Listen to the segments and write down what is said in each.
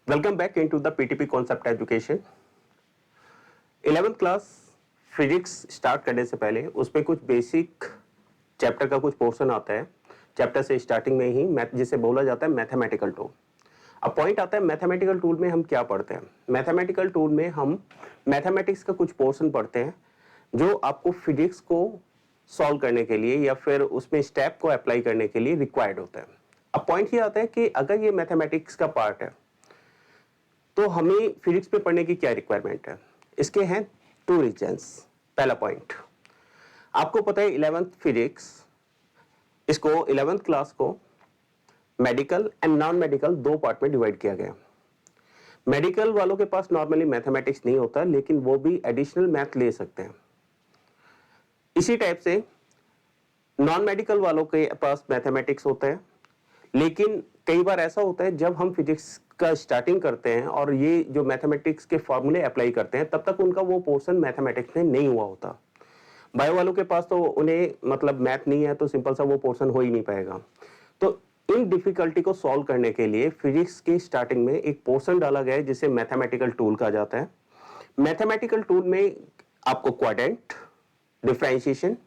Welcome back into the PTP concept education. 11th class physics start करने से पहले उसमें कुछ बेसिक चैप्टर का कुछ पोर्शन आता है। चैप्टर से स्टार्टिंग में ही मैथ जिसे बोला जाता है मैथमेटिकल टूल। अब पॉइंट आता है मैथमेटिकल टूल में हम क्या पढ़ते हैं। मैथमेटिकल टूल में हम मैथमेटिक्स का कुछ पोर्शन पढ़ते हैं जो आपको फिजिक्स को सॉल्व करने के लिए या फिर उसमें स्टेप को अप्लाई करने के लिए रिक्वायर्ड होता है। अब पॉइंट ये आता है कि अगर ये मैथमेटिक्स का पार्ट है तो हमें फिजिक्स पे पढ़ने की क्या रिक्वायरमेंट है। इसके हैं 2 रीजंस। पहला पॉइंट, आपको पता है 11th फिजिक्स इसको 11th क्लास को medical and non medical 2 part में डिवाइड किया गया। मेडिकल वालों के पास नॉर्मली मैथमेटिक्स नहीं होता, लेकिन वो भी एडिशनल मैथ ले सकते हैं। इसी टाइप से नॉन मेडिकल वालों के पास मैथमेटिक्स होता है, लेकिन कई बार ऐसा होता है जब हम फिजिक्स का स्टार्टिंग करते हैं और ये जो मैथमेटिक्स के फॉर्मूले अप्लाई करते हैं तब तक उनका वो पोर्शन मैथमेटिक्स में नहीं हुआ होता। बायो वालों के पास तो उन्हें मतलब मैथ नहीं है तो सिंपल सा वो पोर्शन हो ही नहीं पाएगा। तो इन डिफिकल्टी को सॉल्व करने के लिए फिजिक्स की स्टार्टिंग में एक पोर्शन डाला गया है जिसे मैथमेटिकल टूल कहा जाता है। मैथमेटिकल टूल में आपको quadrant, differentiation,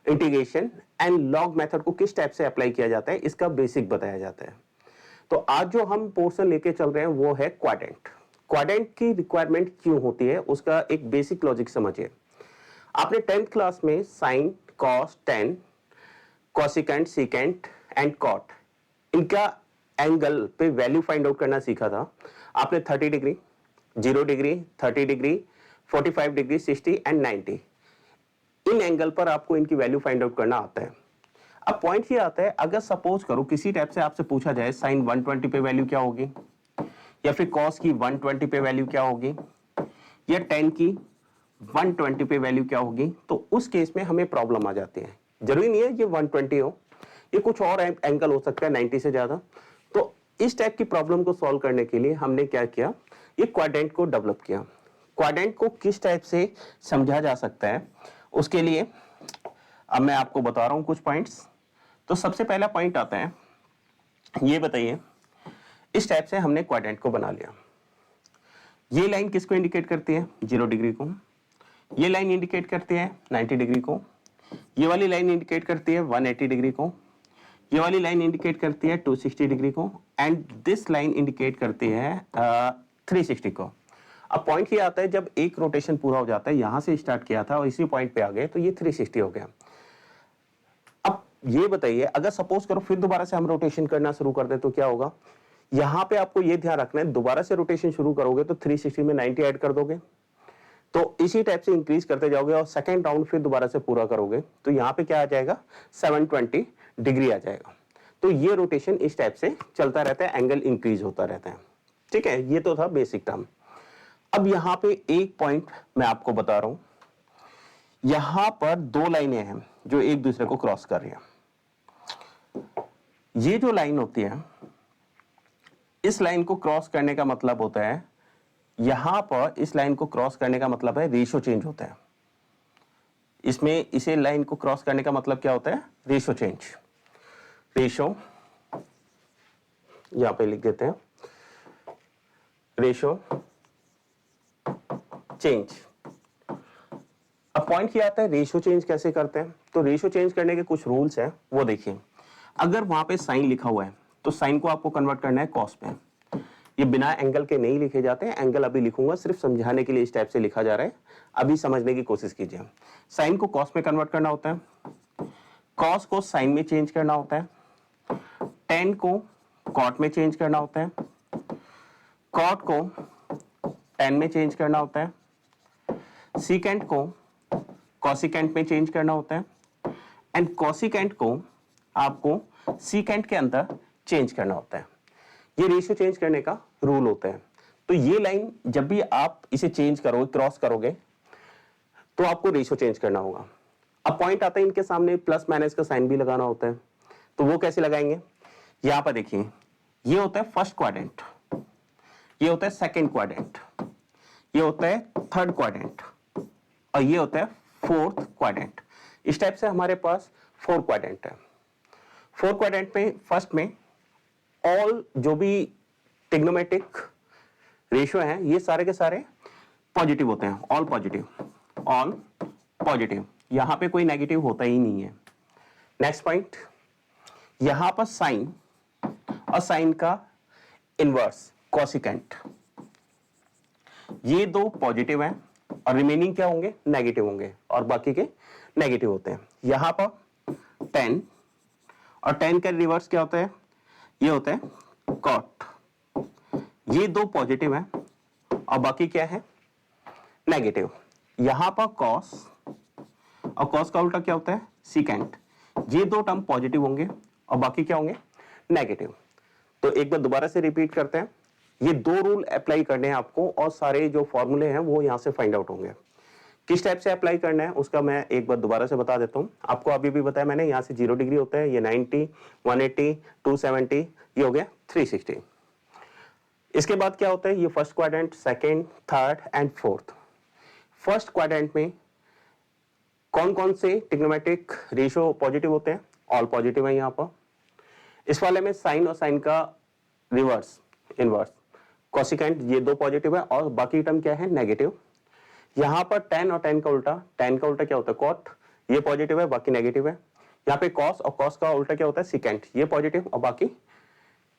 integration and log method को किस टाइप से अप्लाई किया जाता है इसका बेसिक बताया जाता है। तो आज जो हम पोर्शन लेके चल रहे हैं वो है क्वाड्रेंट। क्वाड्रेंट की रिक्वायरमेंट क्यों होती है उसका एक बेसिक लॉजिक समझिए। आपने 10th क्लास में sine, cos, tan, cosecant, secant and cot इनका एंगल पे वैल्यू फाइंड आउट करना सीखा था। आपने 30 degree, 0 degree, 30 degree, 45 degree, 60 and 90 इन एंगल पर आपको इनकी वैल्यू फाइंड आउट करना आता है। अब पॉइंट ये आता है, अगर सपोज करो किसी टाइप से आपसे पूछा जाए साइन 120 पे वैल्यू क्या होगी, या फिर कॉस की 120 पे वैल्यू क्या होगी, या टेन की 120 पे वैल्यू क्या होगी, तो उस केस में हमें प्रॉब्लम आ जाती है। जरूरी नहीं है ये 120 हो, ये कुछ और एंगल हो सकता है 90 से ज्यादा। तो इस टाइप की प्रॉब्लम को सॉल्व करने के लिए हमने क्या किया, ये क्वाड्रेंट को डेवलप किया। क्वाड्रेंट को किस टाइप से समझा जा सकता है उसके लिए अब मैं आपको बता रहा हूं कुछ पॉइंट्स। तो सबसे पहला पॉइंट आता है, ये बताइए, इस टाइप से हमने क्वाड्रेंट को बना लिया। ये लाइन किसको इंडिकेट करती है, 0 डिग्री को। ये लाइन इंडिकेट करती है 90 डिग्री को। ये वाली लाइन इंडिकेट करती है 180 डिग्री को। ये वाली लाइन इंडिकेट करती है 260 डिग्री को एंड दिस लाइन इंडिकेट करती है 360 को। अब पॉइंट ये आता है, जब एक रोटेशन पूरा हो जाता है, यहां से स्टार्ट किया था और इसी पॉइंट पे आ गए तो ये 360 हो गया। अब ये बताइए, अगर सपोज करो फिर दोबारा से हम रोटेशन करना शुरू कर दें तो क्या होगा। यहां पे आपको ये ध्यान रखना है, दोबारा से रोटेशन शुरू करोगे तो 360 में 90 ऐड कर दोगे, तो इसी टाइप से इंक्रीज करते जाओगे और सेकंड राउंड फिर दोबारा से पूरा करोगे तो यहां पे क्या आ जाएगा, 720 डिग्री आ जाएगा। तो ये रोटेशन इस टाइप से चलता रहता है, एंगल इंक्रीज होता रहता है। ठीक है, ये तो था बेसिक टर्म। अब यहां पे एक पॉइंट मैं आपको बता रहा हूं, यहां पर 2 लाइनें हैं जो एक दूसरे को क्रॉस कर रही हैं। ये जो लाइन होती है, इस लाइन को क्रॉस करने का मतलब होता है, यहां पर इस लाइन को क्रॉस करने का मतलब है रेशियो चेंज होता है। इसमें इसे लाइन को क्रॉस करने का मतलब क्या होता है, रेशियो चेंज। रेशियो यहां पे लिख देते हैं, रेशियो चेंज। अब पॉइंट क्या आता है, रेशियो चेंज कैसे करते हैं। तो रेशियो चेंज करने के कुछ रूल्स हैं, वो देखिए। अगर वहां पे साइन लिखा हुआ है तो साइन को आपको कन्वर्ट करना है कॉस में। ये बिना एंगल के नहीं लिखे जाते हैं, एंगल अभी लिखूंगा, सिर्फ समझाने के लिए इस टाइप से लिखा जा रहा है, अभी समझने की कोशिश कीजिए। साइन को कॉस में कन्वर्ट करना होता है, कॉस को साइन में चेंज करना होता है, टेन को कॉट में चेंज करना होता है, कॉट को टेन में चेंज करना होता है, सीकेंट को कॉसिकेंट में चेंज करना होता है एंड कॉसिकेंट को आपको सीकेंट के अंदर चेंज करना होता है। ये रेशियो चेंज करने का रूल होता है। तो ये लाइन जब भी आप इसे चेंज करोगे, क्रॉस करोगे, तो आपको रेशियो चेंज करना होगा। अब पॉइंट आता है, इनके सामने प्लस माइनस का साइन भी लगाना होता है, तो वो कैसे लगाएंगे। यहां पर देखिए, ये होता है फर्स्ट क्वाड्रेंट, ये होता है सेकंड क्वाड्रेंट, ये होता है थर्ड क्वाड्रेंट और ये होता है फोर्थ क्वाड्रेंट। इस टाइप से हमारे पास 4 क्वाड्रेंट है। 4 क्वाड्रेंट में फर्स्ट में ऑल जो भी ट्रिग्नोमेट्रिक रेशियो हैं ये सारे के सारे पॉजिटिव होते हैं, ऑल पॉजिटिव, यहां पे कोई नेगेटिव होता ही नहीं है। नेक्स्ट पॉइंट, यहां पर साइन और साइन का इनवर्स कोसिकेंट, ये दो पॉजिटिव हैं और रिमेनिंग क्या होंगे, नेगेटिव होंगे, और बाकी के नेगेटिव होते हैं। यहां पर 10 और 10 का रिवर्स क्या होता है, ये होता है कॉट, ये दो पॉजिटिव हैं और बाकी क्या है, नेगेटिव। यहां पर कॉस और कॉस का उल्टा क्या होता है, सीकेंट, ये दो टर्म पॉजिटिव होंगे और बाकी क्या होंगे, नेगेटिव। तो एक बार दोबारा से रिपीट करते हैं, ये दो रूल अप्लाई करने हैं आपको और सारे जो फॉर्मूले हैं वो यहां से फाइंड आउट होंगे। किस टाइप से अप्लाई करना है उसका मैं एक बार दोबारा से बता देता हूं। आपको अभी भी बताया मैंने, यहां से 0 डिग्री होता है, ये 90, 180, 270, ये हो गया 360। इसके बाद क्या होता है, ये first quadrant, second, third and fourth. First quadrant में कौन कौन से ट्रिग्नोमेट्रिक रेशियो पॉजिटिव होते हैं, ऑल पॉजिटिव है यहाँ पर। इस वाले में साइन और साइन का रिवर्स, इनवर्स, कोसिकेंट, ये दो पॉजिटिव है और बाकी टर्म क्या है, नेगेटिव। यहां पर 10 और 10 का उल्टा, 10 का उल्टा क्या होता है, कॉट, ये पॉजिटिव है बाकी नेगेटिव है। यहाँ पे कॉस और कॉस का उल्टा क्या होता है, सिकेंट, ये पॉजिटिव और बाकी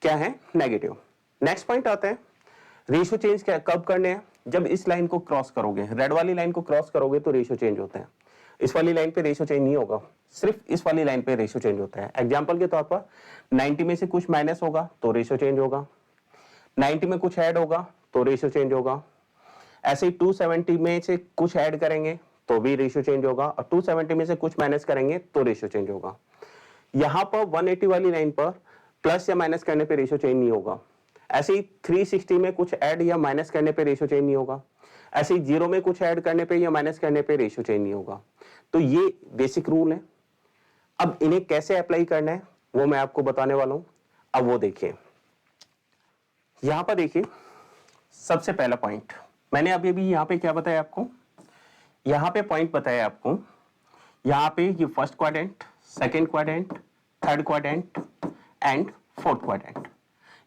क्या है, नेगेटिव। नेक्स्ट पॉइंट आता है, रेशियो चेंज कब करने हैं, जब इस लाइन को क्रॉस करोगे, रेड वाली लाइन को क्रॉस करोगे तो रेशियो चेंज होता है। इस वाली लाइन पे रेशियो चेंज नहीं होगा, सिर्फ इस वाली लाइन पे रेशियो चेंज होता है। एग्जांपल के तौर पर 90 में से कुछ माइनस होगा तो रेशियो चेंज होगा, 90 में कुछ ऐड होगा तो रेशियो चेंज होगा। ऐसे ही 270 में से कुछ ऐड करेंगे तो भी रेशियो चेंज होगा और 270 में से कुछ माइनस करेंगे तो रेशियो चेंज होगा। यहां पर 180 वाली लाइन पर प्लस या माइनस करने पे रेशियो चेंज नहीं होगा। ऐसे ही 360 में कुछ ऐड या माइनस करने पे रेशियो चेंज नहीं होगा। ऐसे ही 0 में कुछ ऐड करने पे या माइनस करने पे रेशियो चेंज नहीं होगा। तो ये बेसिक रूल है। अब इन्हें कैसे अप्लाई करना है वो मैं आपको बताने वाला हूं। अब वो देखिए, यहां पर देखिए, सबसे पहला पॉइंट मैंने अभी भी यहां पे क्या बताया आपको, यहां पे पॉइंट बताया आपको, यहां पे ये first quadrant, second quadrant, third quadrant and fourth quadrant,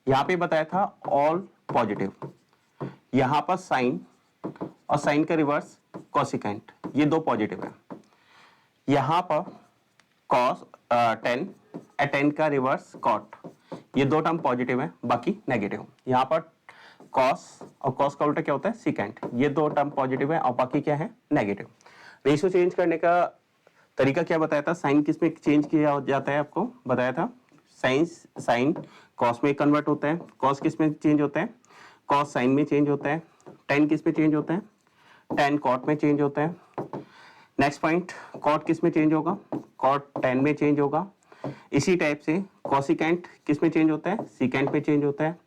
यहां पे बताया था ऑल पॉजिटिव। यहां पर साइन और साइन का रिवर्स कोसिकेंट, ये दो पॉजिटिव है। यहां पर कॉस 10 और 10 का रिवर्स कॉट, ये दो टर्म पॉजिटिव है बाकी नेगेटिव। यहां पर कॉस और कॉस का उल्टा क्या होता है, सिकेंट, ये दो टर्म पॉजिटिव है और बाकी क्या है, नेगेटिव। रेशियो चेंज करने का तरीका क्या बताया था, साइन किस में चेंज किया जाता है, आपको बताया था साइन कॉस में कन्वर्ट होता है, कॉस किस में चेंज होता है, कॉस साइन में चेंज होता है, 10 किस में चेंज होता है, 10 कॉट में चेंज होता है। नेक्स्ट पॉइंट, कॉट किस में चेंज होगा, कॉट 10 में चेंज होगा। इसी टाइप से कॉसिकेंट किस में चेंज होता है, सीकेंट में चेंज होता है,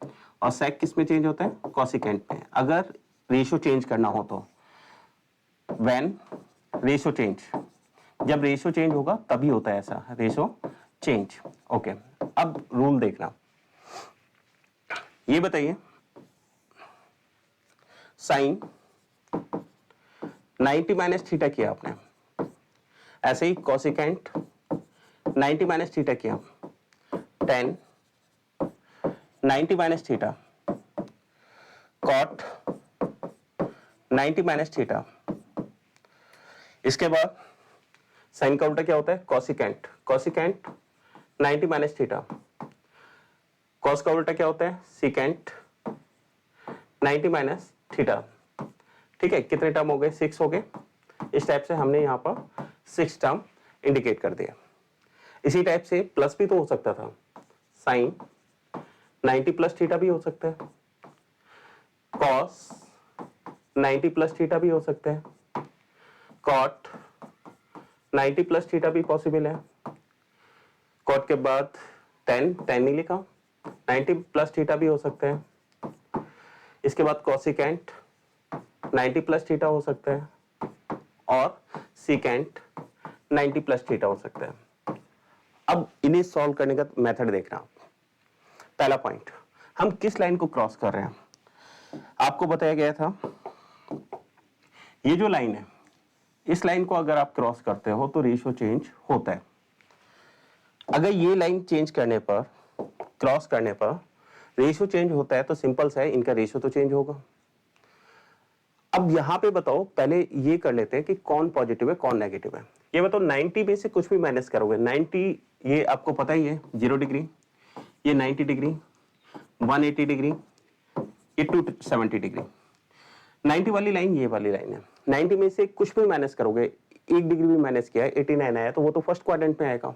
और सेक किस में चेंज होता है, कॉसिकेंट में। अगर रेशियो चेंज करना हो तो व्हेन रेशियो चेंज, जब रेशियो चेंज होगा तभी होता है ऐसा रेशियो चेंज। ओके, अब रूल देखना, ये बताइए, साइन 90 माइनस थीटा किया आपने, ऐसे ही कोसिकेंट 90 माइनस थीटा किया, 10 90 minus theta, cot 90 minus theta. इसके बाद साइन का उल्टा क्या होता है, cosecant, cosecant 90 minus theta, cos का उल्टा क्या होता है, सीकेंट 90 माइनस थीटा। ठीक है, कितने टर्म हो गए, 6 हो गए। इस टाइप से हमने यहां पर 6 टर्म इंडिकेट कर दिया। इसी टाइप से प्लस भी तो हो सकता था, साइन 90 प्लस थीटा भी हो सकता है, कॉस 90 प्लस थीटा भी हो सकता है, कॉट 90 प्लस थीटा भी पॉसिबल है। कॉट के बाद 10 नहीं लिखा, 90 प्लस थीटा भी हो सकता है। इसके बाद कोसिकेंट 90 प्लस थीटा हो सकता है और सीकेंट 90 प्लस थीटा हो सकता है। अब इन्हें सॉल्व करने का मेथड देखना। पहला पॉइंट, हम किस लाइन को क्रॉस कर रहे हैं, आपको बताया गया था ये जो लाइन है, इस लाइन को अगर आप क्रॉस करते हो तो रेशियो चेंज होता है। अगर ये लाइन चेंज करने पर, क्रॉस करने पर रेशियो चेंज होता है तो सिंपल सा है, इनका रेशियो तो चेंज होगा। अब यहां पे बताओ, पहले ये कर लेते हैं कि कौन पॉजिटिव है कौन नेगेटिव है। ये बताओ 90 में से कुछ भी माइनस करोगे, 90 ये आपको पता ही है 0 डिग्री, ये 90 डिग्री, 180 डिग्री, ये 270 डिग्री। 90 वाली लाइन ये वाली लाइन है। 90 में से कुछ भी माइनस करोगे, 1 डिग्री भी माइनस किया है, 89 आया, तो वो तो फर्स्ट क्वाड्रेंट में आएगा।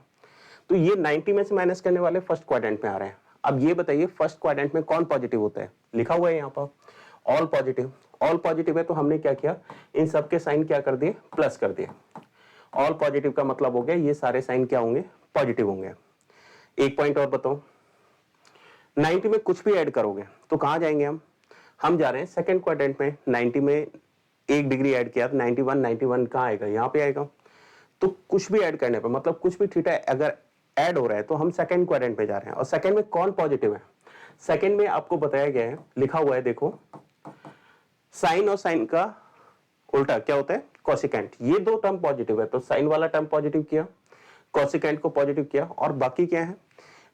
तो ये 90 में से माइनस करने वाले फर्स्ट क्वाड्रेंट में आ रहे हैं। अब ये बताइए फर्स्ट क्वाड्रेंट में कौन पॉजिटिव होता है, लिखा हुआ है यहाँ पर ऑल पॉजिटिव। ऑल पॉजिटिव है तो हमने क्या किया, इन सबके साइन क्या कर दिए, प्लस कर दिए। ऑल पॉजिटिव का मतलब हो गया ये सारे साइन क्या होंगे, पॉजिटिव होंगे। एक पॉइंट और बताओ, 90 में कुछ भी ऐड करोगे तो कहां जाएंगे हम जा रहे हैं सेकंड क्वाड्रेंट में। 90 में 1 डिग्री ऐड किया तो 91 कहां आएगा, यहां पे आएगा। तो कुछ भी ऐड करने पर, मतलब कुछ भी थीटा अगर ऐड हो रहा है तो हम सेकंड क्वाड्रेंट पे जा रहे हैं। और सेकंड में कौन पॉजिटिव है, सेकंड में आपको बताया गया है, लिखा हुआ है देखो, साइन और साइन का उल्टा क्या होता है, कोसिकेंट। ये दो टर्म पॉजिटिव है तो साइन वाला टर्म पॉजिटिव किया, कोसिकेंट को पॉजिटिव किया, और बाकी क्या है,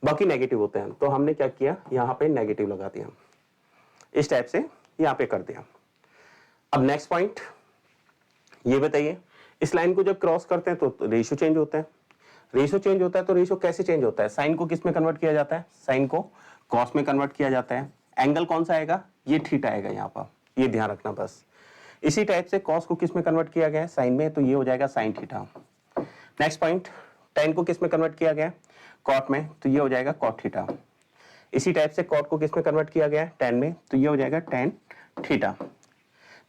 बाकी नेगेटिव होते हैं। तो हमने क्या किया, यहां पे नेगेटिव लगा दिया, इस टाइप से यहां पे कर दिया। अब नेक्स्ट पॉइंट ये बताइए, इस लाइन को जब क्रॉस करते हैं तो रेशियो चेंज होता है। रेशियो चेंज होता है तो रेशियो कैसे चेंज होता है, साइन को किस में कन्वर्ट किया जाता है, साइन को कॉस में कन्वर्ट किया जाता है। एंगल कौन सा आएगा, ये थीटा आएगा यहाँ पर, ये ध्यान रखना बस। इसी टाइप से कॉस को किस में कन्वर्ट किया गया है, साइन में, तो ये हो जाएगा sine theta. Next point, ten को किस में कन्वर्ट किया गया है, कॉट में, तो ये हो जाएगा कॉट थीटा। इसी टाइप से कॉट को किस में कन्वर्ट किया गया है, टेन में, तो ये हो जाएगा टेन थीटा।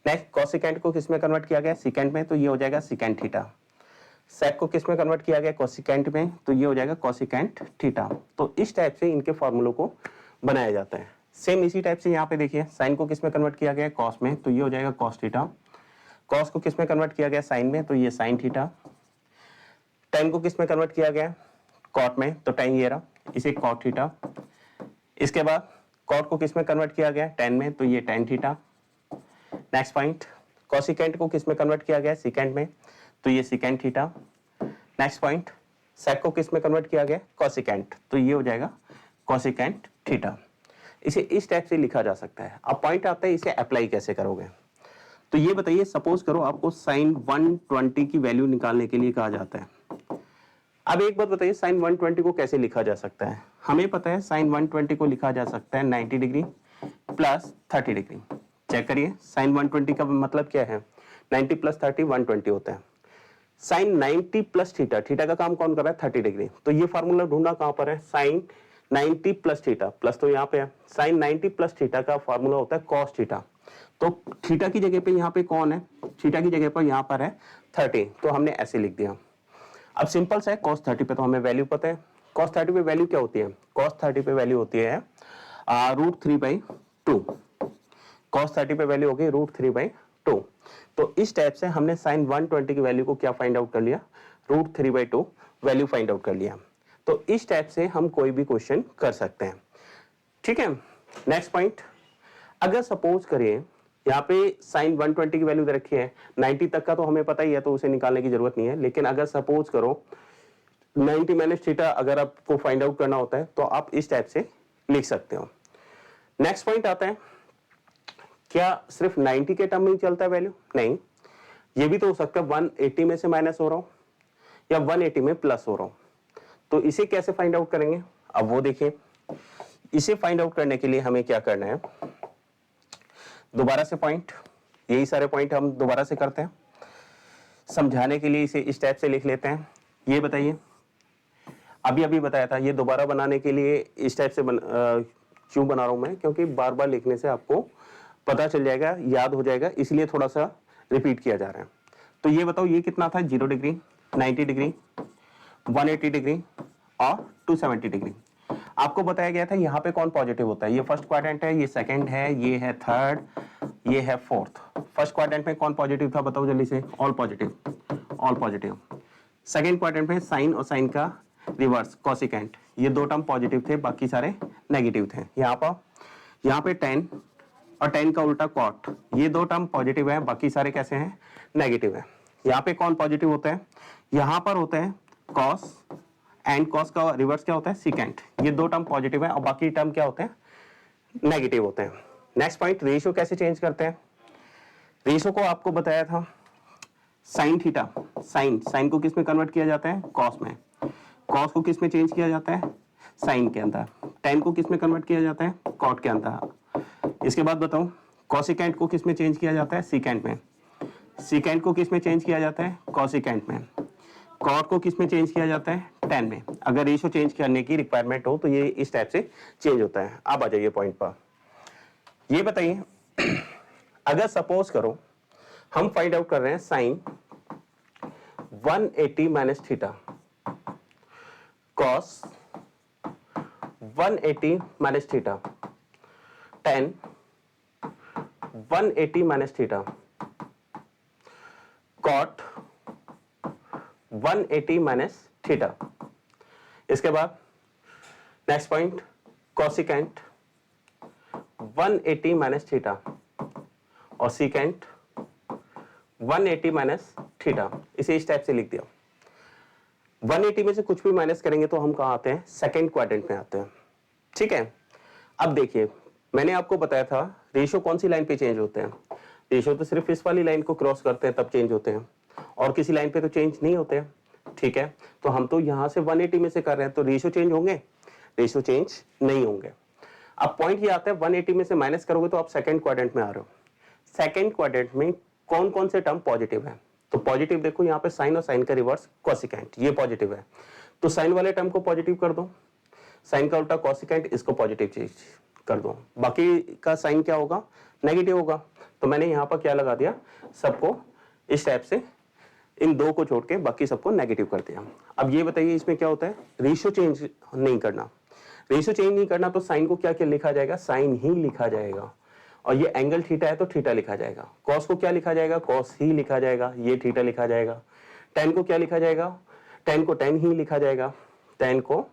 नेक्स्ट कोसिकेंट को किस में कन्वर्ट किया गया है, सिकेंट में, तो ये हो जाएगा सिकेंट थीटा। सेक को किस में कन्वर्ट किया गया, कोसिकेंट में, तो ये हो जाएगा कोसिकेंट थीटा। तो इस टाइप से इनके फॉर्मूलों को बनाया जाता है। सेम इसी टाइप से यहाँ पे देखिए, साइन को किस में कन्वर्ट किया गया, कॉस में, तो ये हो जाएगा कॉस थीटा। कॉस को किस में कन्वर्ट किया गया, साइन में, तो ये साइन थीटा। टेन को किस में कन्वर्ट किया गया, कॉट में, तो टेन ये रहा, इसे कॉट थीटा। इसके बाद कॉट को किस में कन्वर्ट किया गया, टेन में, तो ये tan theta. Next point, cosecant को किस में कन्वर्ट किया गया, सिकेंट में, तो ये सिकेंट थीटा। नेक्स्ट पॉइंट, सेक को किस में कन्वर्ट किया गया, कोसिकेंट, तो ये हो जाएगा कोसिकेंट थीटा। इसे इस टाइप से लिखा जा सकता है। अब पॉइंट आता है इसे अप्लाई कैसे करोगे। तो ये बताइए, सपोज करो आपको साइन 120 की वैल्यू निकालने के लिए कहा जाता है। अब एक बात बताइए, साइन 120 को कैसे लिखा जा सकता है। हमें पता है साइन 120 को लिखा जा सकता है 90 डिग्री प्लस 30 डिग्री। चेक करिए, साइन 120 का मतलब क्या है, 90 प्लस 30 120 होता है। साइन 90 प्लस थीटा, थीटा का काम कौन कर रहा है, 30 डिग्री। तो ये फार्मूला ढूंढना कहां पर है, साइन 90 प्लस थीटा, प्लस तो यहाँ पे है, साइन 90 प्लस थीटा का फार्मूला होता है कॉस थीटा। तो थीटा की जगह पे यहाँ पे कौन है, थीटा की जगह पर यहाँ पर है 30, तो हमने ऐसे लिख दिया। अब सिंपल सा है, cos 30 पे तो हमें वैल्यू पता है। cos 30 पे वैल्यू क्या होती है, cos 30 पे वैल्यू होती है √3/2। cos 30 पे वैल्यू होगी √3/2। तो इस टाइप से हमने साइन 120 की वैल्यू को क्या फाइंड आउट कर लिया, √3/2 वैल्यू फाइंड आउट कर लिया। तो इस टाइप से हम कोई भी क्वेश्चन कर सकते हैं, ठीक है। नेक्स्ट पॉइंट, अगर सपोज करिए यहाँ पे साइन 120 की वैल्यू दे रखी है, 90 तक का तो हमें पता ही है तो उसे निकालने की जरूरत नहीं है। लेकिन अगर सपोज करो 90 माइनस थीटा अगर आपको फाइंड आउट करना होता है तो आप इस टाइप से लिख सकते हो। नेक्स्ट पॉइंट आता है, क्या सिर्फ 90 के टर्म में ही चलता है वैल्यू, नहीं, ये भी तो हो सकता है 180 में से माइनस हो रहा हूं या 180 में प्लस हो रहा हूं। तो इसे कैसे फाइंड आउट करेंगे, अब वो देखिए। इसे फाइंड आउट करने के लिए हमें क्या करना है, दोबारा से पॉइंट, यही सारे पॉइंट हम दोबारा से करते हैं। समझाने के लिए इसे इस टाइप से लिख लेते हैं। ये बताइए, अभी बताया था, ये दोबारा बनाने के लिए इस टाइप से क्यों बना रहा हूं मैं, क्योंकि बार बार लिखने से आपको पता चल जाएगा, याद हो जाएगा, इसलिए थोड़ा सा रिपीट किया जा रहा है। तो ये बताओ, ये कितना था, 0 डिग्री, 90 डिग्री, 180 डिग्री और 270 डिग्री। आपको बताया गया था यहाँ पे कौन पॉजिटिव होता है, ये फर्स्ट क्वाड्रेंट है, ये सेकंड है, ये है थर्ड, ये है फोर्थ। फर्स्ट क्वाड्रेंट में कौन पॉजिटिव था, बताओ जल्दी से, all positive, all positive. Second quadrant में साइन और साइन का रिवर्स कोसिकेंट, ये दो टर्म पॉजिटिव थे, बाकी सारे नेगेटिव थे। यहाँ पे 10 और 10 का उल्टा कॉट, ये दो टर्म पॉजिटिव है, बाकी सारे कैसे हैं, नेगेटिव है। यहाँ पे कौन पॉजिटिव होता है, यहाँ पर होता है कॉस, एंड कॉस का रिवर्स क्या होता है, सिकेंट। ये दो टर्म पॉजिटिव है और बाकी टर्म क्या होते हैं, नेगेटिव होते हैं। नेक्स्ट पॉइंट, रेशियो कैसे चेंज करते हैं। रेशियो को आपको बताया था साइन थीटा, साइन को किस में कन्वर्ट किया जाता है, कॉस में। कॉस को किस में चेंज किया जाता है, साइन के अंदर। टेन को किस में कन्वर्ट किया जाता है, कॉट के अंदर। इसके बाद बताऊं, कॉसिकेंट को किस में चेंज किया जाता है, सीकेंट में। सीकेंट को किस में चेंज किया जाता है, कॉसिकेंट में। कॉट को किस में चेंज किया जाता है, टेन में। अगर रेशियो चेंज करने की रिक्वायरमेंट हो तो ये इस टाइप से चेंज होता है। अब आ जाइए पॉइंट पर। ये बताइए, अगर सपोज करो हम फाइंड आउट कर रहे हैं sine 180 minus theta, cos 180 minus theta, tan 180 minus theta, cot 180 minus theta. इसके बाद next point, cosecant 180 minus theta और सीकेंट 180 माइनस थीटा। इसे इस टाइप से लिख दिया। 180 में से कुछ भी माइनस करेंगे तो हम कहाँ आते हैं, सेकेंड क्वाड्रेंट में आते हैं। ठीक है, अब देखिए मैंने आपको बताया था रेशियो कौन सी लाइन पे चेंज होते हैं। रेशियो तो सिर्फ इस वाली लाइन को क्रॉस करते हैं तब चेंज होते हैं, और किसी लाइन पे तो चेंज नहीं होते हैं। ठीक है, तो हम तो यहाँ से 180 में से कर रहे हैं, तो रेशियो चेंज होंगे, रेशियो चेंज नहीं होंगे। अब पॉइंट ये आता है 180 में से माइनस करोगे तो आप सेकंड क्वाड्रेंट में आ रहे हो। सेकंड क्वाड्रेंट में कौन कौन से टर्म पॉजिटिव है, तो पॉजिटिव देखो यहाँ पे साइन और साइन का रिवर्स कॉसिकेंट, ये पॉजिटिव है, तो साइन वाले टर्म को पॉजिटिव कर दो, साइन का उल्टा कॉसिकेंट, इसको पॉजिटिव चेंज कर दो, बाकी का साइन क्या होगा, नेगेटिव होगा। तो मैंने यहाँ पर क्या लगा दिया, सबको इस टाइप से, इन दो को छोड़ के बाकी सबको नेगेटिव कर दिया। अब ये बताइए इसमें क्या होता है, रेशियो चेंज नहीं करना। रेशियो चेंज नहीं करना तो साइन को क्या क्या लिखा जाएगा, साइन ही लिखा जाएगा। और ये एंगल थीटा है तो थीटा लिखा जाएगा। कॉस को क्या लिखा जाएगा, कॉस ही लिखा जाएगा, ये थीटा लिखा जाएगा। टेन को क्या लिखा जाएगा, टेन को टेन ही लिखा जाएगा। टेन को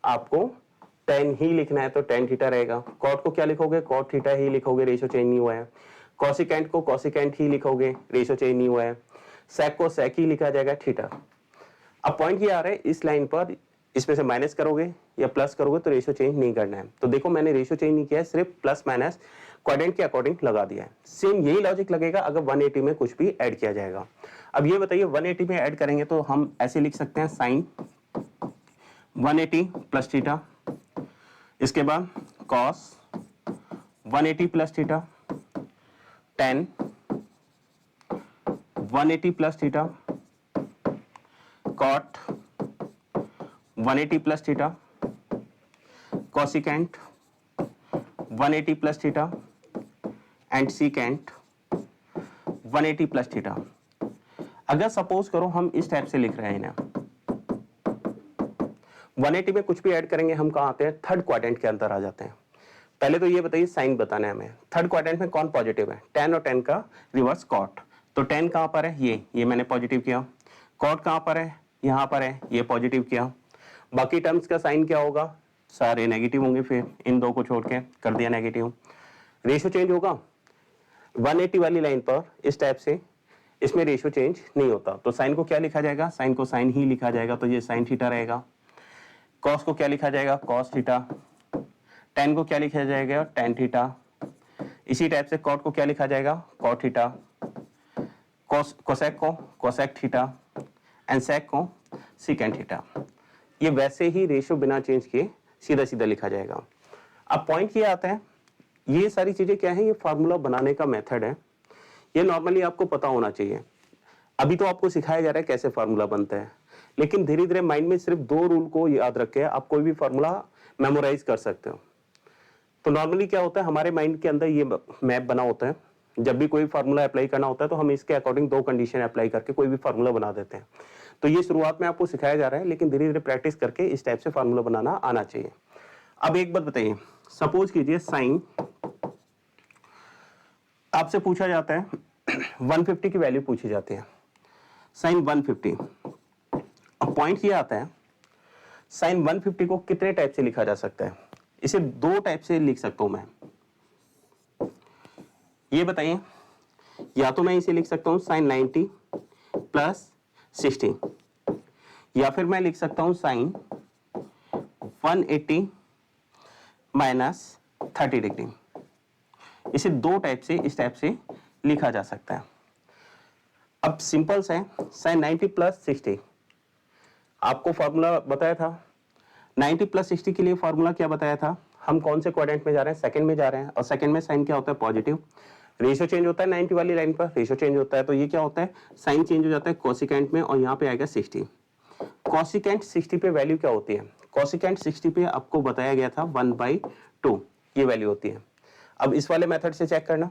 आपको टेन ही लिखना है तो टेन थीटा रहेगा। कॉट को क्या लिखोगे, कॉट थीटा ही लिखोगे, रेशियो चेंज नहीं हुआ है। कॉसिकेंट को कॉसिकेंट ही लिखोगे, रेशियो चेंज नहीं हुआ है। सेक को सेक ही लिखा जाएगा, थीटा। अब पॉइंट ये आ रहा है, इस लाइन पर इसमें से माइनस करोगे या प्लस करोगे तो रेशियो चेंज नहीं करना है। तो देखो मैंने रेशियो चेंज नहीं किया है, सिर्फ प्लस माइनस क्वाड्रेंट के अकॉर्डिंग लगा दिया है। सेम यही लॉजिक लगेगा अगर 180 में कुछ भी ऐड किया जाएगा। अब ये बताइए 180 में ऐड करेंगे तो हम ऐसे लिख सकते हैं साइन 180 प्लस थीटा, इसके बाद cos 180 plus theta, tan 180 plus theta, cot 180 plus theta, cosecant 180 plus theta and secant 180 plus theta. अगर सपोज करो हम इस टाइप से लिख रहे हैं इन्हें, 180 में कुछ भी ऐड करेंगे हम कहाँ आते हैं, थर्ड क्वाड्रेंट के अंदर आ जाते हैं। पहले तो ये बताइए साइन बताना है हमें, थर्ड क्वाड्रेंट में कौन पॉजिटिव है, 10 और 10 का रिवर्स कॉट। तो 10 कहाँ पर है, ये मैंने पॉजिटिव किया। कॉट कहाँ पर है, यहाँ पर है, ये पॉजिटिव किया। बाकी टर्म्स का साइन क्या होगा, सारे नेगेटिव होंगे, फिर इन दो को छोड़ के कर दिया नेगेटिव। रेशियो चेंज होगा 180 वाली लाइन पर इस टाइप से, इसमें रेशियो चेंज नहीं होता। तो साइन को क्या लिखा जाएगा, साइन को साइन ही लिखा जाएगा, तो ये साइन थीटा रहेगा। कॉस को क्या लिखा जाएगा, कॉस थीटा। टेन को क्या लिखा जाएगा, टेन थीटा। इसी टाइप से कॉट को क्या लिखा जाएगा, कॉट थीटा। कोसेक को कोसेक थीटा एंड सेक को सीकेंट थीटा। ये वैसे ही रेशियो बिना चेंज किए सीधा सीधा लिखा जाएगा। अब पॉइंट ये आता है, ये सारी चीजें क्या है, ये फार्मूला बनाने का मेथड है, ये नॉर्मली आपको पता होना चाहिए। अभी तो आपको सिखाया जा रहा है कैसे फार्मूला बनता है, लेकिन धीरे धीरे माइंड में सिर्फ दो रूल को याद रख के आप कोई भी फार्मूला मेमोराइज कर सकते हो। तो नॉर्मली क्या होता है, हमारे माइंड के अंदर ये मैप बना होता है, जब भी कोई फार्मूला अप्लाई करना होता है तो हम इसके अकॉर्डिंग दो कंडीशन अप्लाई करके कोई भी फार्मूला बना देते हैं। तो ये शुरुआत में आपको सिखाया जा रहा है, लेकिन धीरे धीरे प्रैक्टिस करके इस टाइप से फार्मूला बनाना आना चाहिए। अब एक बात बताइए, सपोज कीजिए साइन आपसे पूछा जाता है 150 की वैल्यू पूछी जाती है, साइन 150। अब पॉइंट ये आता है, साइन 150 को कितने टाइप से लिखा जा सकता है, इसे दो टाइप से लिख सकता हूं मैं। ये बताइए, या तो मैं इसे लिख सकता हूं साइन 90 प्लस 60, या फिर मैं लिख सकता हूं साइन 180 माइनस 30 डिग्री। इसे दो टाइप से इस टाइप से लिखा जा सकता है। अब सिंपल से साइन 90 प्लस 60 आपको फॉर्मूला बताया था। 90 प्लस 60 के लिए फॉर्मूला क्या बताया था? हम कौन से क्वाड्रेंट में जा रहे हैं? सेकंड में जा रहे हैं, और सेकंड में साइन क्या होता है? पॉजिटिव। रेशियो चेंज होता है 90 वाली लाइन पर, रेशियो चेंज होता है, तो ये क्या होता है? साइन चेंज हो जाता है कोसिकेंट में, और यहाँ पे आएगा 60। कोसिकेंट 60 पे वैल्यू क्या होती है? कोसिकेंट 60 पे आपको बताया गया था 1/2 ये वैल्यू होती है। अब इस वाले मेथड से चेक करना।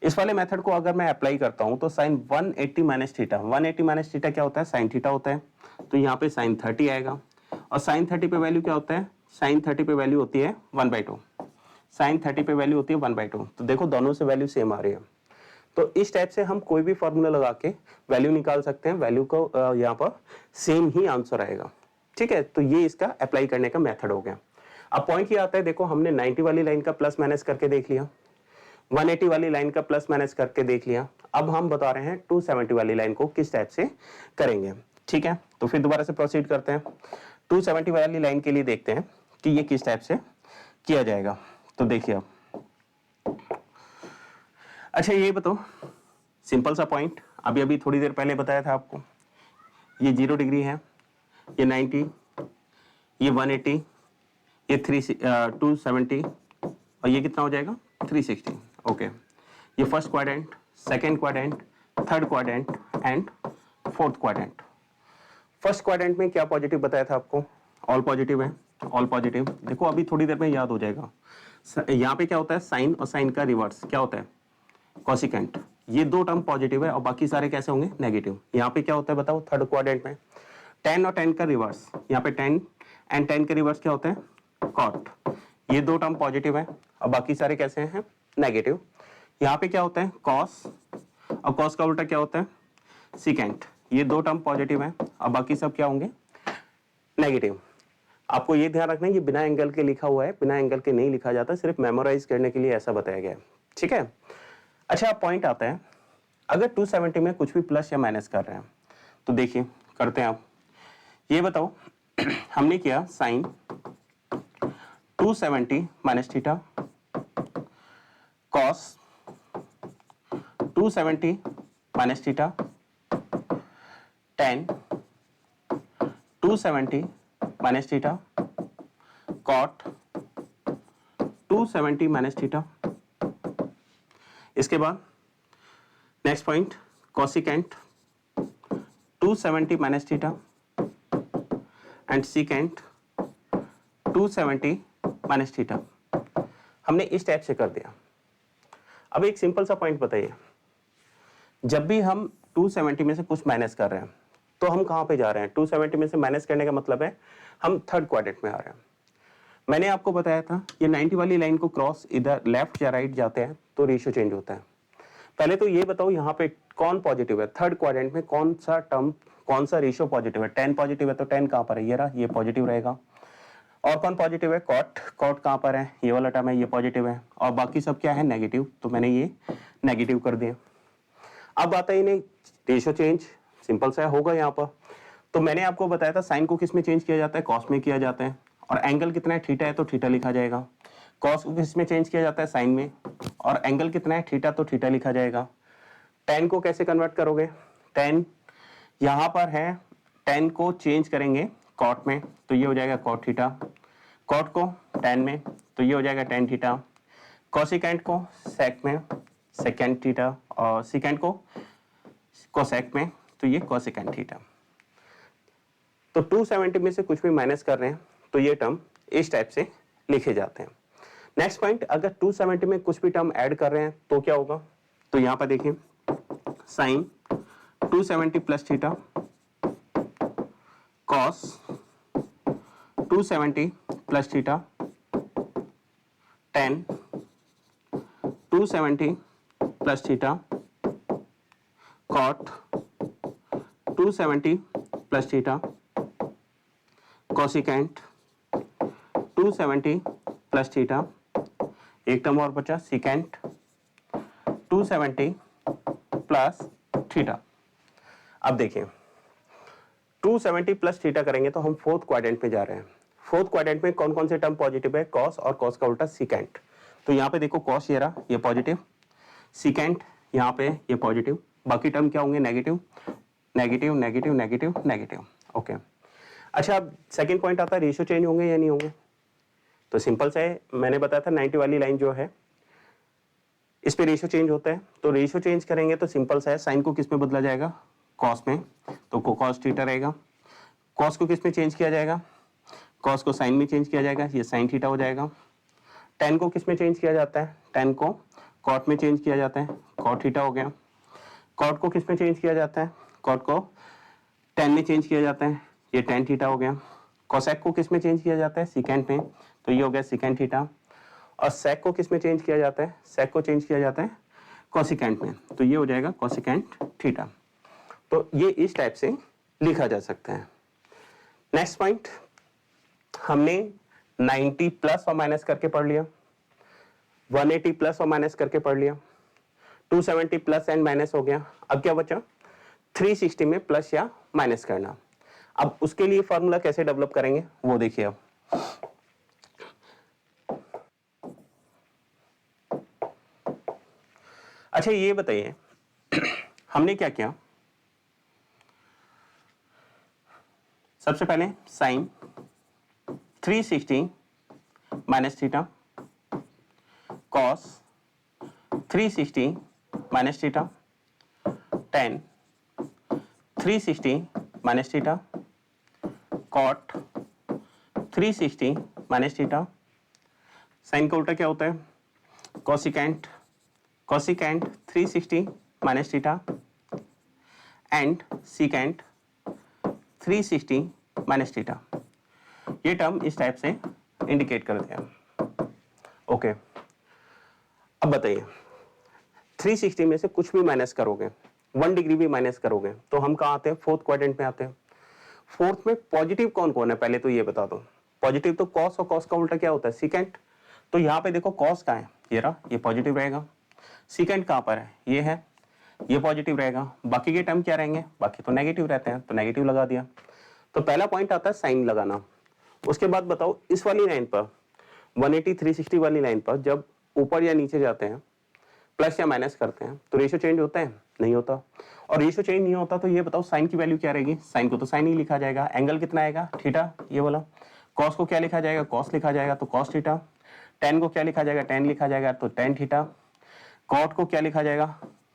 इस वाले मेथड को अगर मैं अप्लाई करता हूं तो sine 180 minus theta, 180 minus theta क्या होता है? साइन थीटा होता है, तो यहाँ पे साइन 30 आएगा। और साइन 30 पे वैल्यू क्या होता है? साइन 30 पे वैल्यू होती है 1/2। साइन 30 पे वैल्यू होती है 1/2। तो देखो दोनों से वैल्यू सेम आ रही है। तो इस टाइप से हम कोई भी फॉर्मूला लगा के वैल्यू निकाल सकते हैं। वैल्यू को यहाँ पर सेम ही आंसर आएगा। ठीक है, तो ये इसका अप्लाई करने का मेथड हो गया। अब पॉइंट ये आता है, देखो हमने 90 वाली लाइन का प्लस माइनस करके देख लिया, 180 वाली लाइन का प्लस माइनस करके देख लिया। अब हम बता रहे हैं 270 वाली लाइन को किस टाइप से करेंगे। ठीक है, तो फिर दोबारा से प्रोसीड करते हैं। 270 वाली लाइन के लिए देखते हैं कि ये किस टाइप से किया जाएगा। तो देखिए अब, अच्छा ये बताओ, सिंपल सा पॉइंट अभी अभी थोड़ी देर पहले बताया था आपको। ये 0 डिग्री है, ये 90, ये 180, ये 270, और ये कितना हो जाएगा? 360। ओके, ये first quadrant, second quadrant, third quadrant and fourth quadrant. First quadrant में क्या पॉजिटिव बताया था आपको? ऑल पॉजिटिव है, ऑल पॉजिटिव। देखो अभी थोड़ी देर में याद हो जाएगा। यहाँ पे क्या होता है? साइन और साइन का रिवर्स क्या होता है? कोसिकेंट। ये दो टर्म पॉजिटिव है और बाकी सारे कैसे होंगे? नेगेटिव। यहाँ पे क्या होता है बताओ? थर्ड क्वाड्रेंट में tan और tan का रिवर्स, यहाँ पे tan एंड tan का रिवर्स क्या होता है? cot। ये दो टर्म पॉजिटिव है और बाकी सारे कैसे हैं? नेगेटिव। यहाँ पे क्या होता है? cos, और cos का उल्टा क्या होता है? secant। ये दो टर्म पॉजिटिव है और बाकी सब क्या होंगे? नेगेटिव। आपको ये ध्यान रखना है, ये बिना एंगल के लिखा हुआ है, बिना एंगल के नहीं लिखा जाता, सिर्फ मेमोराइज करने के लिए ऐसा बताया गया है। ठीक है, अच्छा पॉइंट आता है, अगर 270 में कुछ भी प्लस या माइनस कर रहे हैं तो देखिए करते हैं आप। ये बताओ हमने किया sine 270 minus theta, cos 270 minus theta, tan 270 minus theta, cot 270 minus theta. इसके बाद next point, cosecant 270 minus theta and secant 270 minus theta. हमने इस टाइप से कर दिया। अब एक सिंपल सा पॉइंट बताइए, जब भी हम 270 में से कुछ माइनस कर रहे हैं तो हम कहां पे जा रहे हैं? 270 में से माइनस करने का मतलब है हम थर्ड क्वाड्रेंट में आ रहे हैं। मैंने आपको बताया था ये 90 वाली लाइन को क्रॉस इधर लेफ्ट या राइट जाते हैं तो रेशियो चेंज होता है। पहले तो ये बताओ यहाँ पे कौन पॉजिटिव है? थर्ड क्वाड्रेंट में कौन सा टर्म, कौन सा रेशियो पॉजिटिव है? tan पॉजिटिव है तो tan कहां पर है? ये रहा, ये पॉजिटिव रहेगा। और कौन पॉजिटिव है? cot, cot कहां पर है? ये वाला टर्म है, ये पॉजिटिव है। और बाकी सब क्या है? नेगेटिव, तो मैंने ये नेगेटिव कर दिया। अब आता है इन्हें रेशियो चेंज, सिंपल सा होगा यहाँ पर। तो मैंने आपको बताया था साइन को किस में चेंज किया जाता है? कॉस में किया जाता है। और एंगल कितना है? थीटा है तो थीटा लिखा जाएगा। कॉस को किस में चेंज किया जाता है? साइन में। और एंगल कितना है? थीटा, तो थीटा लिखा जाएगा। tan को कैसे कन्वर्ट करोगे? tan यहाँ पर है, tan को चेंज करेंगे cot में तो ये हो जाएगा cot थीटा, cot को tan में तो ये हो जाएगा tan थीटा, कोसिकेंट को sec में secant थीटा, और secant को कोसेक में तो ये कोसिकेंट थीटा। तो 270 में से कुछ भी माइनस कर रहे हैं तो ये टर्म इस टाइप से लिखे जाते हैं। नेक्स्ट पॉइंट, अगर 270 में कुछ भी टर्म ऐड कर रहे हैं तो क्या होगा? तो यहां पर देखिए sine 270 plus theta, cos 270 plus theta, tan 270 plus theta, cot 270 plus theta, cosecant 270 plus theta, एक टर्म और बचा सीकेंट 270 प्लस थीटा। अब देखिए 270 प्लस थीटा करेंगे तो हम फोर्थ क्वाड्रेंट में जा रहे हैं। फोर्थ क्वाड्रेंट में कौन कौन से टर्म पॉजिटिव है? कॉस और कॉस का उल्टा सीकेंट। तो यहाँ पे देखो कॉस ये रहा, ये पॉजिटिव, सिकेंड यहाँ पे ये पॉजिटिव, बाकी टर्म क्या होंगे negative negative negative negative negative. Okay, अच्छा अब सेकंड पॉइंट आता है रेशियो चेंज होंगे या नहीं होंगे। तो सिंपल सा है, मैंने बताया था 90 वाली लाइन जो है इस पे रेशियो चेंज होता है। तो रेशियो चेंज करेंगे तो सिंपल सा है, साइन को किस में बदला जाएगा, कॉस में, तो कॉस थीटा रहेगा। कॉस को किस में चेंज किया जाएगा, कॉस को साइन में चेंज किया जाएगा, ये साइन थीटा हो जाएगा। टेन को किस में चेंज किया जाता है, टेन को कॉट में चेंज किया जाता है, कॉट थीटा हो गया। कॉट को किस में चेंज किया जाता है, कॉट को टेन में चेंज किया जाता है, ये टेन थीटा हो गया। कोसेक को किस में चेंज किया जाता है, सिकेंड में, तो ये हो गया सिकेंड थीटा। और सेक को किस में चेंज किया जाता है, सेक को चेंज किया जाता है कोसिकेंट में, तो ये हो जाएगा कोसिकेंट थीटा। तो ये इस टाइप से लिखा जा सकता है। नेक्स्ट पॉइंट, हमने 90 प्लस और माइनस करके पढ़ लिया, 180 प्लस और माइनस करके पढ़ लिया, 270 प्लस एंड माइनस हो गया। अब क्या बचा, 360 में प्लस या माइनस करना। अब उसके लिए फॉर्मूला कैसे डेवलप करेंगे वो देखिए। अब अच्छा ये बताइए हमने क्या किया, सबसे पहले sine 360 minus theta, cos 360 minus theta, tan 360 minus theta, cot 360 minus theta. Sine का उल्टा क्या होता है, cosecant, cosecant 360 minus theta and secant 360 minus theta. ये टर्म इस टाइप से इंडिकेट करते हैं। ओके, अब बताइए 360 में से कुछ भी माइनस करोगे, 1 डिग्री भी माइनस करोगे तो हम कहाँ आते हैं, फोर्थ क्वाड्रेंट में आते हैं। फोर्थ में पॉजिटिव कौन कौन है पहले तो ये बता दो। पॉजिटिव तो कॉस, और कॉस का उल्टा क्या होता है, सिकेंट। तो यहाँ पे देखो कॉस का है, ये रहा, ये पॉजिटिव रहेगा। सिकेंट कहाँ पर है, ये है, ये पॉजिटिव रहेगा। बाकी के टर्म क्या रहेंगे, बाकी तो नेगेटिव रहते हैं, तो नेगेटिव लगा दिया। तो पहला पॉइंट आता है साइन लगाना। उसके बाद बताओ इस वाली लाइन पर 180 360 वाली लाइन पर जब ऊपर या नीचे जाते हैं, प्लस या माइनस करते हैं, तो रेशियो चेंज होता है, नहीं होता। और रेशियो चेंज नहीं होता तो ये बताओ साइन की वैल्यू क्या रहेगी, साइन को तो साइन ही लिखा जाएगा। एंगल कितना आएगा, थीटा, ये वाला। कॉस को क्या लिखा जाएगा, कॉस लिखा जाएगा, तो कॉस थीटा। टेन को क्या लिखा जाएगा, टेन लिखा जाएगा, तो टेन थीटा। कॉट को क्या लिखा जाएगा,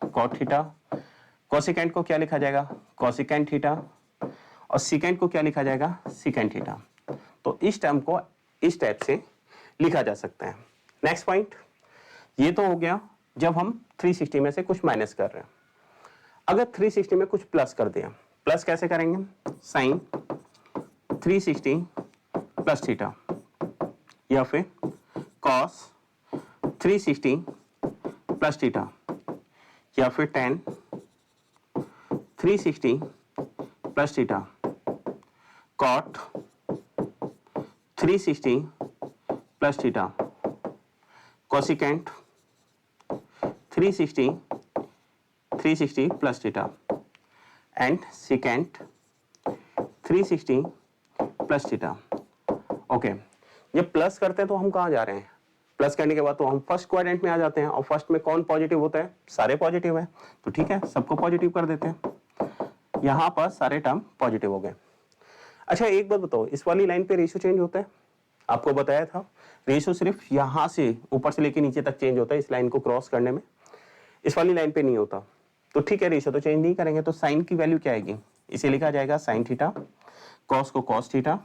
कॉट थीटा। कोसिकेंट को क्या लिखा जाएगा, कोसिकेंट थीटा। और सिकेंट को क्या लिखा जाएगा, सिकेंट थीटा। तो इस टर्म को इस टाइप से लिखा जा सकता है। नेक्स्ट पॉइंट, ये तो हो गया जब हम 360 में से कुछ माइनस कर रहे हैं। अगर 360 में कुछ प्लस कर दिया, प्लस कैसे करेंगे, साइन 360 प्लस थीटा, या फिर कॉस 360 प्लस थीटा, या फिर tan 360 plus theta, cot 360 plus theta, cosecant 360 plus theta and secant 360 plus theta. Okay, जब प्लस करते हैं तो हम कहाँ जा रहे हैं, प्लस करने के बाद तो हम फर्स्ट क्वाड्रेंट में आ जाते हैं। और फर्स्ट में कौन पॉजिटिव होता है, सारे पॉजिटिव है, तो ठीक है सबको पॉजिटिव कर देते हैं। यहाँ पर सारे टर्म पॉजिटिव हो गए। अच्छा एक बात बताओ, इस वाली लाइन पे रेशियो चेंज होता है, आपको बताया था रेशियो सिर्फ यहाँ से ऊपर से लेके नीचे तक चेंज होता है, इस लाइन को क्रॉस करने में, इस वाली लाइन पे नहीं होता। तो ठीक है रेशियो तो चेंज नहीं करेंगे, तो साइन की वैल्यू क्या आएगी, इसे लिखा जाएगा साइन थीटा, कॉस को कॉस थीटा,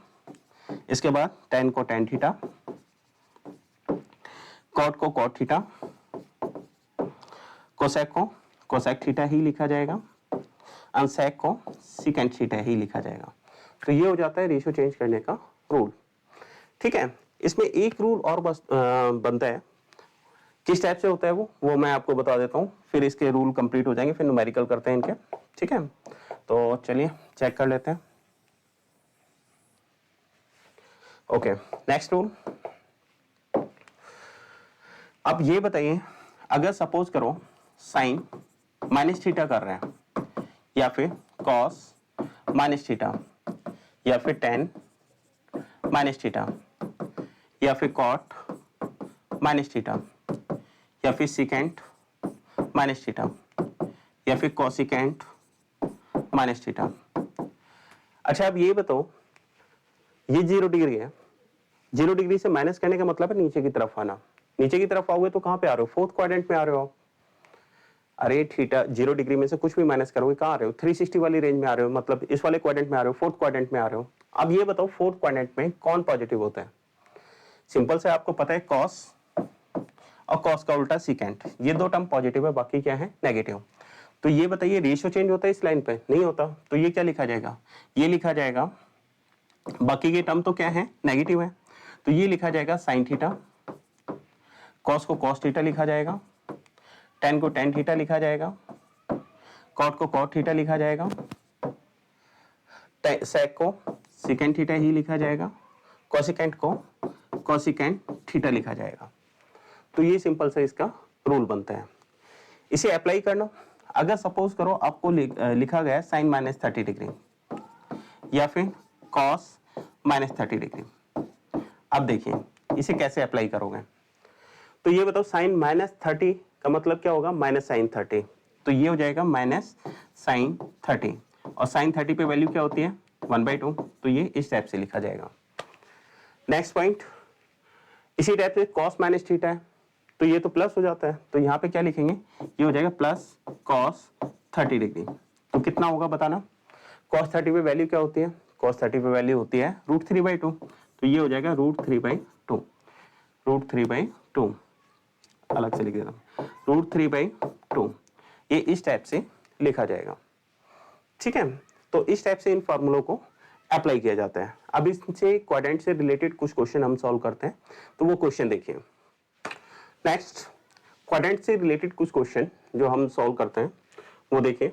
इसके बाद टेन को टेन थीटा, कॉट को कॉट थीटा, कोसेक को कोसेक थीटा ही लिखा जाएगा, और सेक को सिकेंट थीटा ही लिखा जाएगा। तो ये हो जाता है रेशियो चेंज करने का रूल। ठीक है, इसमें एक रूल और बस बनता है, किस टाइप से होता है वो मैं आपको बता देता हूँ, फिर इसके रूल कंप्लीट हो जाएंगे, फिर न्यूमेरिकल करते हैं इनके। ठीक है, तो चलिए चेक कर लेते हैं। Okay, next rule. अब ये बताइए, अगर सपोज करो साइन माइनस थीटा कर रहे हैं, या फिर कॉस माइनस थीटा, या फिर टेन माइनस थीटा, या फिर कॉट माइनस थीटा, या फिर सिकेंट माइनस थीटा, या फिर कोसिकेंट माइनस थीटा। अच्छा अब ये बताओ, ये 0 डिग्री है, 0 डिग्री से माइनस करने का मतलब है नीचे की तरफ आना। नीचे की तरफ आओगे तो कहां पे आ रहे हो? फोर्थ क्वाड्रेंट में आ रहे हो। अरे थीटा 0 डिग्री में से कुछ भी माइनस करोगे कहां आ रहे हो? 360 वाली रेंज में आ रहे हो, मतलब इस वाले क्वाड्रेंट में आ रहे हो, फोर्थ क्वाड्रेंट में आ रहे हो। अब ये बताओ फोर्थ क्वाड्रेंट में कौन पॉजिटिव होता है? सिंपल से आपको पता है कॉस और कॉस का उल्टा सिकेंट, ये दो टर्म पॉजिटिव है, बाकी क्या है? नेगेटिव। तो ये बताइए रेशियो चेंज होता है इस लाइन पे? नहीं होता। तो ये क्या लिखा जाएगा? ये लिखा जाएगा, बाकी के टर्म तो क्या है? नेगेटिव है। तो ये लिखा जाएगा साइन थीटा, कॉस को कॉस थीटा लिखा जाएगा, टेन को टेन थीटा लिखा जाएगा, कॉट को कॉट थीटा लिखा जाएगा, सेक को सिकेंट थीटा ही लिखा जाएगा, कोसिकेंट को कोसिकेंट थीटा लिखा जाएगा। तो ये सिंपल से इसका रूल बनता है। इसे अप्लाई करना, अगर सपोज करो आपको लिखा गया है साइन माइनस 30 डिग्री या फिर कॉस माइनस 30 डिग्री। अब देखिए इसे कैसे अप्लाई करोगे। तो ये बताओ साइन माइनस 30 का मतलब क्या होगा? Minus sine 30। तो ये हो जाएगा माइनस साइन 30, और साइन 30 पे वैल्यू क्या होती है? 1/2। तो ये इस टाइप से लिखा जाएगा। नेक्स्ट पॉइंट, इसी टाइप से कॉस माइनस थीटा है, तो ये तो प्लस हो जाता है, तो यहाँ पे क्या लिखेंगे? ये हो जाएगा प्लस कॉस 30 डिग्री। तो कितना होगा बताना? कॉस 30 पे वैल्यू क्या होती है? कॉस 30 पे वैल्यू होती है √3/2। तो ये हो जाएगा √3/2, √3/2 अलग से लिख देता हूँ, √3/2। ये इस टाइप से लिखा जाएगा। ठीक है, तो इस टाइप से इन फॉर्मूलों को अप्लाई किया जाता है। अब इससे क्वाड्रेंट से रिलेटेड कुछ क्वेश्चन हम सॉल्व करते हैं, तो वो क्वेश्चन देखिए। नेक्स्ट, क्वाड्रेंट से रिलेटेड कुछ क्वेश्चन जो हम सॉल्व करते हैं वो देखिए।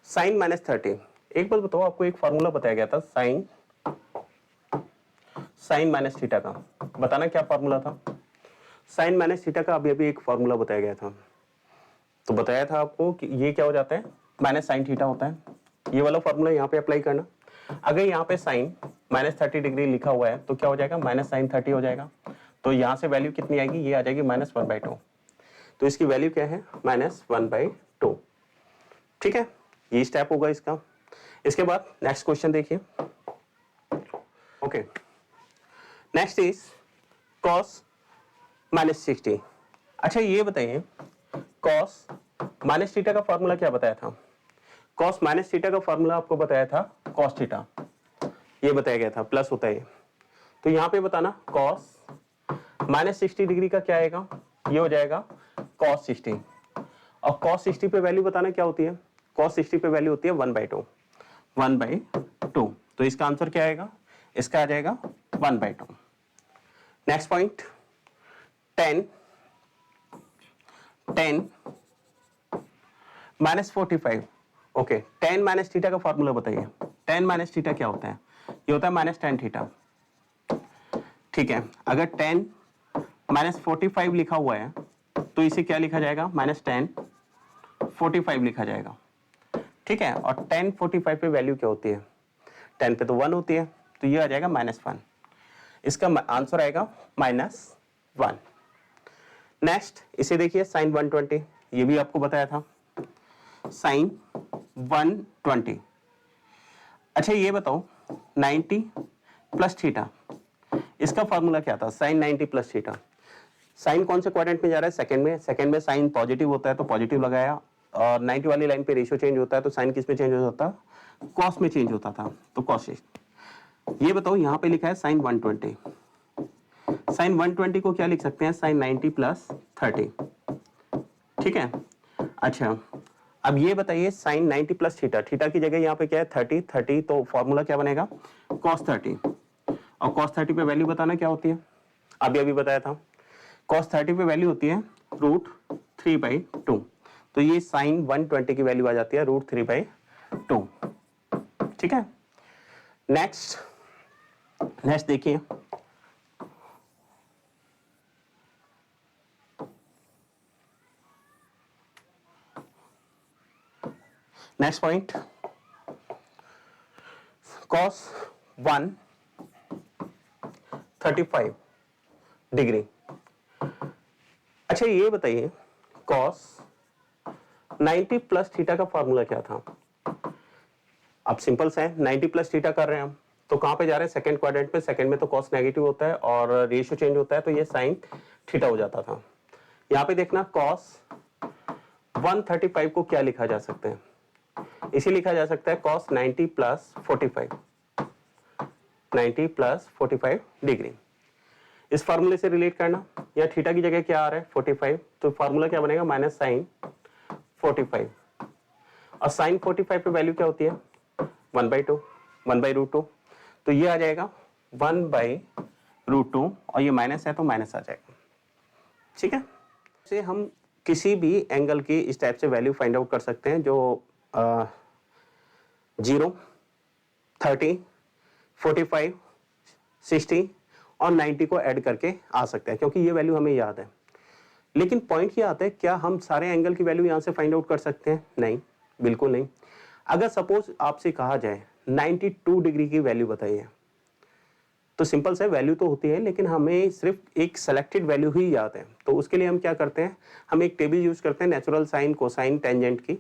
साइन माइनस 30, एक बात बताओ, आपको एक फॉर्मूला बताया गया था साइन माइनस थीटा का, बताना क्या फॉर्मूला था? साइन माइनस थीटा का अभी अभी एक फॉर्मूला बताया गया था। तो बताया था आपको कि ये क्या हो जाता है? माइनस साइन थीटा होता है। ये वाला फॉर्मूला यहाँ पे अप्लाई करना। अगर यहाँ पे साइन माइनस 30 डिग्री लिखा हुआ है तो क्या हो जाएगा? माइनस साइन 30 हो जाएगा। तो यहाँ से वैल्यू कितनी आएगी? ये आ जाएगी -1/2। तो इसकी वैल्यू क्या है? -1/2। ठीक है, ये स्टेप होगा इसका। इसके बाद नेक्स्ट क्वेश्चन देखिए। Okay, next is cos -60। अच्छा ये बताइए, कॉस माइनस थीटा का फॉर्मूला क्या बताया था? कॉस माइनस थीटा का फॉर्मूला आपको बताया था कॉस थीटा, ये बताया गया था, प्लस होता है। तो यहाँ पे बताना कॉस -60 डिग्री का क्या आएगा? ये हो जाएगा कॉस 60, और कॉस 60 पे वैल्यू बताना क्या होती है? कॉस 60 पे वैल्यू होती है 1/2, 1/2। तो इसका आंसर क्या आएगा? इसका आ जाएगा 1/2। Next point, 10 -45। Okay, 10 minus theta का फॉर्मूला बताइए। 10 माइनस थीटा क्या होता है? ये होता है -tan थीटा। ठीक है, अगर 10 -45 लिखा हुआ है तो इसे क्या लिखा जाएगा? -tan 45 लिखा जाएगा। ठीक है, और tan 45 पे वैल्यू क्या होती है? 10 पे तो 1 होती है, तो ये आ जाएगा -1। इसका आंसर आएगा -1। नेक्स्ट इसे देखिए, साइन 120, ये भी आपको बताया था, साइन 120। अच्छा ये बताओ 90 प्लस थीटा, इसका फॉर्मूला क्या था? Sign 90 plus theta. साइन कौन से क्वाड्रेंट में जा रहा है? सेकंड में। सेकंड में साइन पॉजिटिव होता है तो पॉजिटिव लगाया, और 90 वाली लाइन पे रेशियो चेंज होता है तो साइन किस में चेंज होता था? कॉस में चेंज होता था, तो कॉस। ये बताओ यहाँ पे लिखा है साइन 120, साइन 120 को क्या लिख सकते हैं? Sine 90 plus 30। ठीक है, अच्छा अब ये बताइए साइन 90 प्लस थीटा, थीटा की जगह यहाँ पे क्या है? 30, तो फॉर्मूला क्या बनेगा? कॉस 30, और कॉस 30 पे वैल्यू बताना क्या होती है? अभी अभी बताया था, कॉस 30 पे वैल्यू होती है √3/2। तो ये साइन 120 की वैल्यू आ जाती है √3/2। ठीक है, नेक्स्ट देखिए, नेक्स्ट पॉइंट, cos 135 डिग्री अच्छा ये बताइए cos 90 प्लस थीटा का फॉर्मूला क्या था? अब सिंपल सा है, 90 प्लस थीटा कर रहे हैं हम, तो कहां पे जा रहे हैं? सेकंड क्वाड्रेंट पे। सेकंड में तो cos नेगेटिव होता है और रेशियो चेंज होता है, तो ये sin थीटा हो जाता था। यहां पे देखना cos 135 को क्या लिखा जा सकता है? इसे लिखा जा सकता है cos 90 प्लस 45, 90 प्लस 45 डिग्री। इस फार्मूले से रिलेट करना, या थीटा की जगह क्या आ रहा है? 45, तो फार्मूला क्या बनेगा? Minus sine 45। और साइन 45 पे वैल्यू क्या होती है? 1/2, 1/√2, तो ये आ जाएगा 1/√2, और ये माइनस है तो माइनस आ जाएगा। ठीक है, से हम किसी भी एंगल की इस टाइप से वैल्यू फाइंड आउट कर सकते हैं, जो 0, 30, 45, 60 और 90 को ऐड करके आ सकते हैं, क्योंकि ये वैल्यू हमें याद है। लेकिन पॉइंट ये आता है, क्या हम सारे एंगल की वैल्यू यहां से फाइंड आउट कर सकते हैं? नहीं, बिल्कुल नहीं। अगर सपोज आपसे कहा जाए 92 डिग्री की वैल्यू बताइए, तो सिंपल सा वैल्यू तो होती है, लेकिन हमें सिर्फ एक सेलेक्टेड वैल्यू ही याद है। तो उसके लिए हम क्या करते हैं? हम एक टेबल यूज करते हैं, नेचुरल साइन, कोसाइन, टेंजेंट की।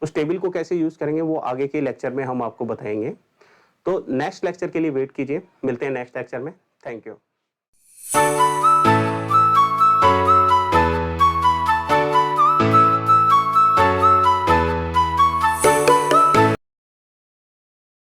उस टेबल को कैसे यूज करेंगे वो आगे के लेक्चर में हम आपको बताएंगे। तो नेक्स्ट लेक्चर के लिए वेट कीजिए, मिलते हैं नेक्स्ट लेक्चर में। Thank you.